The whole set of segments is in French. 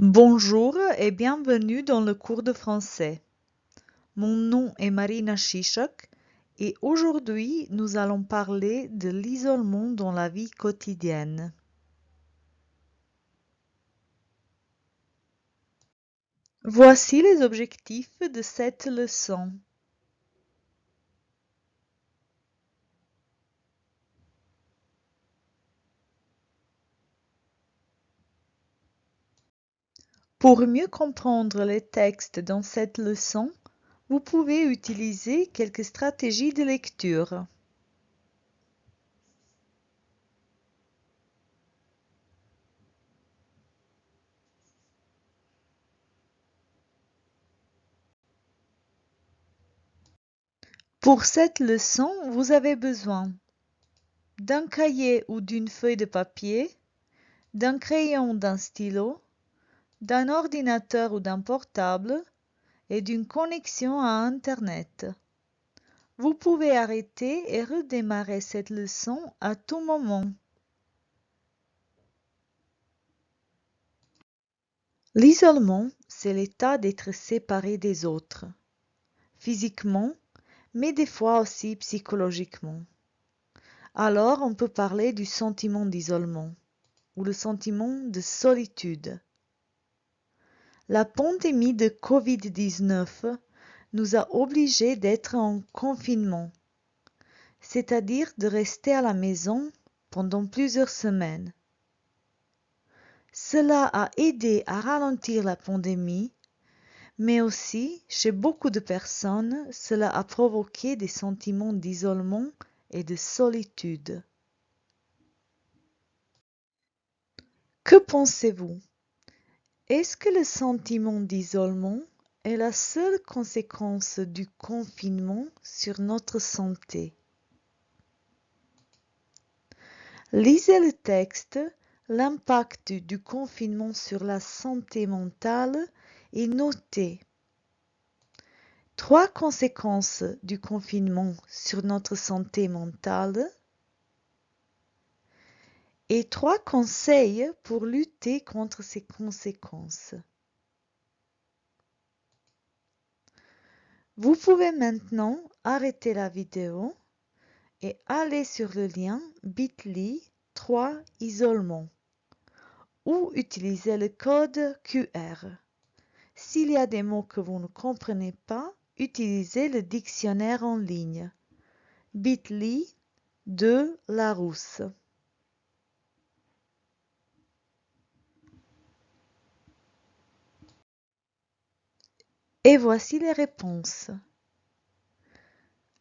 Bonjour et bienvenue dans le cours de français. Mon nom est Marina Chichok et aujourd'hui nous allons parler de l'isolement dans la vie quotidienne. Voici les objectifs de cette leçon. Pour mieux comprendre les textes dans cette leçon, vous pouvez utiliser quelques stratégies de lecture. Pour cette leçon, vous avez besoin d'un cahier ou d'une feuille de papier, d'un crayon, d'un stylo, d'un ordinateur ou d'un portable et d'une connexion à Internet. Vous pouvez arrêter et redémarrer cette leçon à tout moment. L'isolement, c'est l'état d'être séparé des autres, physiquement, mais des fois aussi psychologiquement. Alors, on peut parler du sentiment d'isolement ou le sentiment de solitude. La pandémie de Covid-19 nous a obligés d'être en confinement, c'est-à-dire de rester à la maison pendant plusieurs semaines. Cela a aidé à ralentir la pandémie, mais aussi, chez beaucoup de personnes, cela a provoqué des sentiments d'isolement et de solitude. Que pensez-vous? Est-ce que le sentiment d'isolement est la seule conséquence du confinement sur notre santé? Lisez le texte. L'impact du confinement sur la santé mentale est noté. 3 conséquences du confinement sur notre santé mentale et 3 conseils pour lutter contre ces conséquences. Vous pouvez maintenant arrêter la vidéo et aller sur le lien bit.ly 3 isolement ou utiliser le code QR. S'il y a des mots que vous ne comprenez pas, utilisez le dictionnaire en ligne. bit.ly 2 Larousse. Et voici les réponses.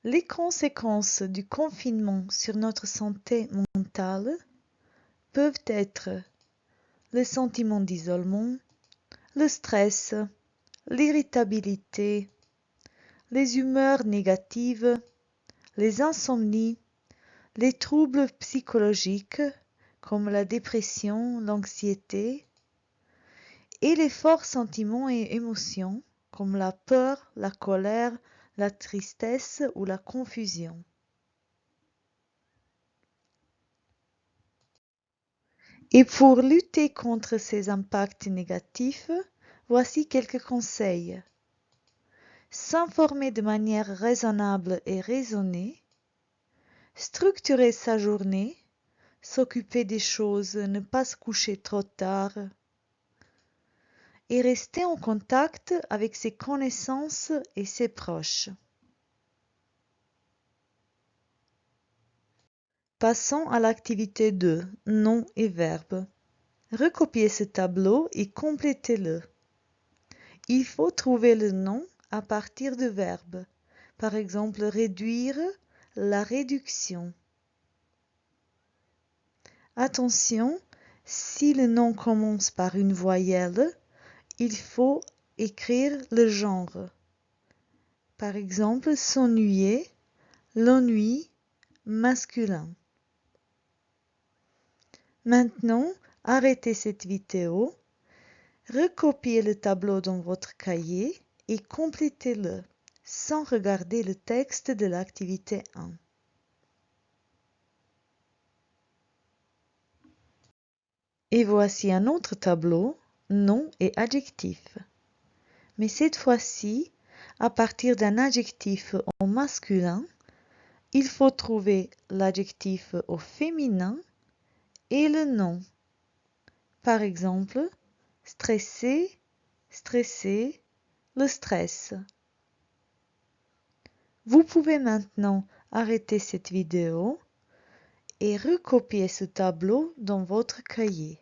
Les conséquences du confinement sur notre santé mentale peuvent être le sentiment d'isolement, le stress, l'irritabilité, les humeurs négatives, les insomnies, les troubles psychologiques comme la dépression, l'anxiété et les forts sentiments et émotions comme la peur, la colère, la tristesse ou la confusion. Et pour lutter contre ces impacts négatifs, voici quelques conseils. S'informer de manière raisonnable et raisonnée, structurer sa journée, s'occuper des choses, ne pas se coucher trop tard et rester en contact avec ses connaissances et ses proches. Passons à l'activité 2, nom et verbe. Recopiez ce tableau et complétez-le. Il faut trouver le nom à partir de verbes. Par exemple, réduire, la réduction. Attention, si le nom commence par une voyelle, il faut écrire le genre. Par exemple, s'ennuyer, l'ennui, masculin. Maintenant, arrêtez cette vidéo, recopiez le tableau dans votre cahier et complétez-le sans regarder le texte de l'activité 1. Et voici un autre tableau nom et adjectif. Mais cette fois-ci, à partir d'un adjectif au masculin, il faut trouver l'adjectif au féminin et le nom. Par exemple, stressé, stressé, le stress. Vous pouvez maintenant arrêter cette vidéo et recopier ce tableau dans votre cahier.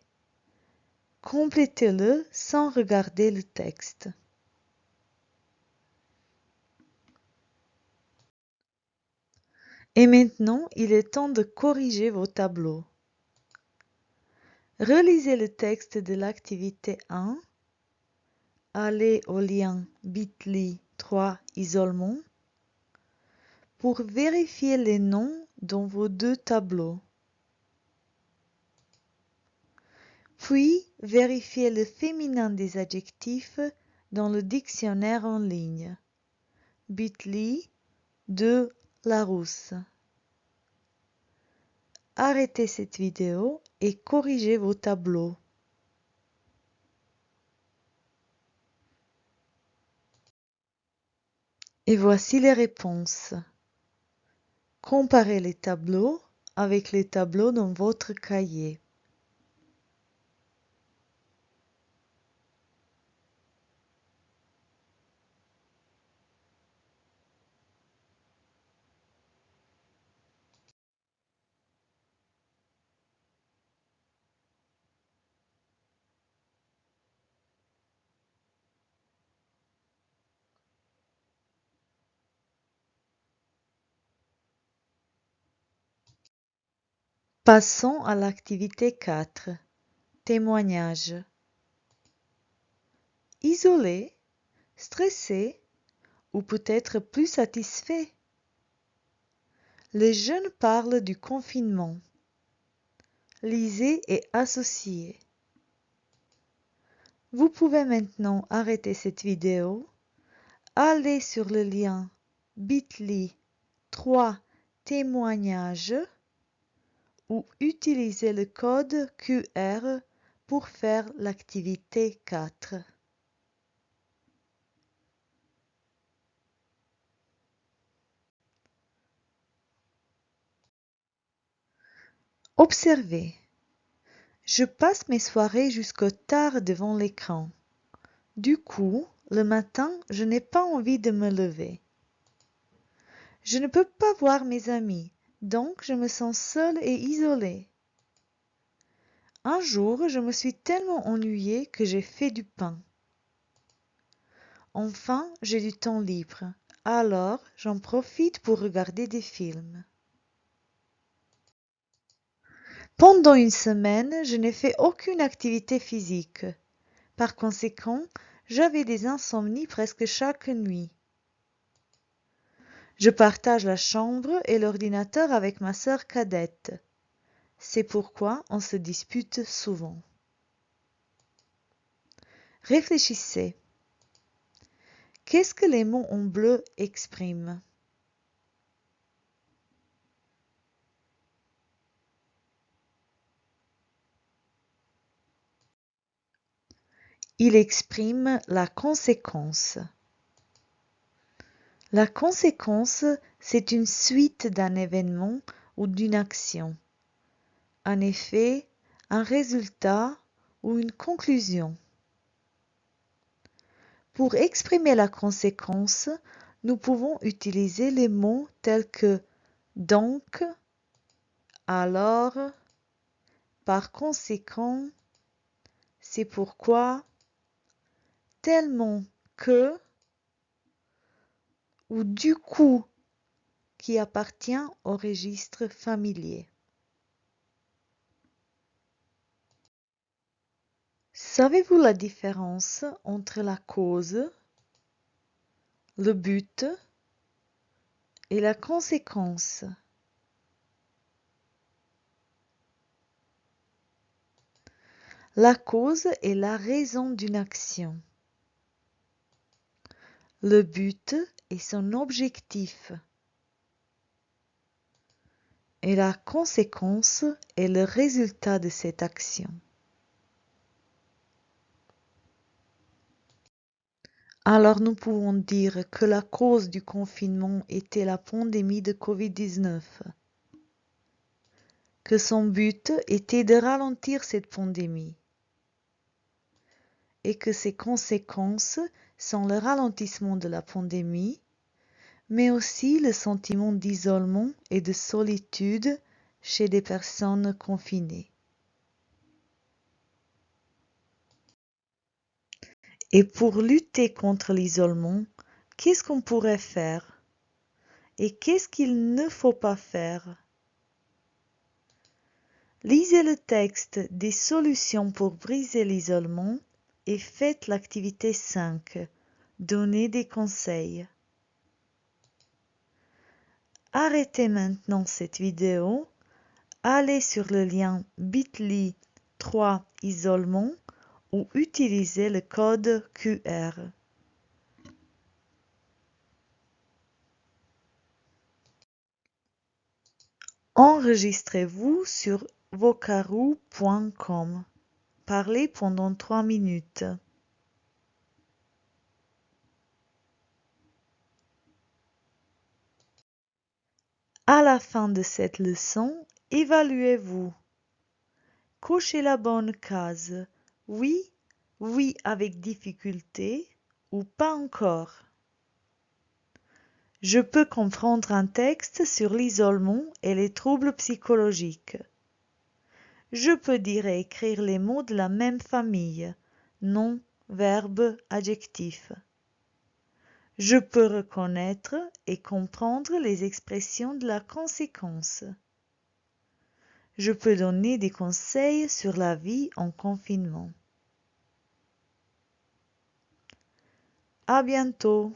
Complétez-le sans regarder le texte. Et maintenant, il est temps de corriger vos tableaux. Relisez le texte de l'activité 1. Allez au lien bit.ly 3 isolement pour vérifier les noms dans vos deux tableaux. Puis, vérifiez le féminin des adjectifs dans le dictionnaire en ligne. bit.ly 2 Larousse. Arrêtez cette vidéo et corrigez vos tableaux. Et voici les réponses. Comparez les tableaux avec les tableaux dans votre cahier. Passons à l'activité 4. Témoignage. Isolé, stressé ou peut-être plus satisfait. Les jeunes parlent du confinement. Lisez et associez. Vous pouvez maintenant arrêter cette vidéo, aller sur le lien bit.ly 3 témoignages ou utiliser le code QR pour faire l'activité 4. Observez. Je passe mes soirées jusqu'au tard devant l'écran. Du coup, le matin, je n'ai pas envie de me lever. Je ne peux pas voir mes amis, donc je me sens seule et isolée. Un jour, je me suis tellement ennuyée que j'ai fait du pain. Enfin, j'ai du temps libre, alors j'en profite pour regarder des films. Pendant une semaine, je n'ai fait aucune activité physique. Par conséquent, j'avais des insomnies presque chaque nuit. Je partage la chambre et l'ordinateur avec ma sœur cadette. C'est pourquoi on se dispute souvent. Réfléchissez. Qu'est-ce que les mots en bleu expriment? Ils expriment la conséquence. La conséquence, c'est une suite d'un événement ou d'une action. Un effet, un résultat ou une conclusion. Pour exprimer la conséquence, nous pouvons utiliser les mots tels que donc, alors, par conséquent, c'est pourquoi, tellement que ou du coup qui appartient au registre familier. Savez-vous la différence entre la cause, le but et la conséquence? La cause est la raison d'une action. Le but est son objectif. Et la conséquence est le résultat de cette action. Alors nous pouvons dire que la cause du confinement était la pandémie de Covid-19, que son but était de ralentir cette pandémie et que ses conséquences sont le ralentissement de la pandémie, mais aussi le sentiment d'isolement et de solitude chez des personnes confinées. Et pour lutter contre l'isolement, qu'est-ce qu'on pourrait faire? Et qu'est-ce qu'il ne faut pas faire? Lisez le texte des solutions pour briser l'isolement et faites l'activité 5. Donnez des conseils. Arrêtez maintenant cette vidéo. Allez sur le lien bit.ly 3 isolement ou utilisez le code QR. Enregistrez-vous sur vocaroo.com. Parlez pendant 3 minutes. À la fin de cette leçon, évaluez-vous. Cochez la bonne case. Oui, oui avec difficulté ou pas encore. Je peux comprendre un texte sur l'isolement et les troubles psychologiques. Je peux dire et écrire les mots de la même famille, nom, verbe, adjectif. Je peux reconnaître et comprendre les expressions de la conséquence. Je peux donner des conseils sur la vie en confinement. À bientôt.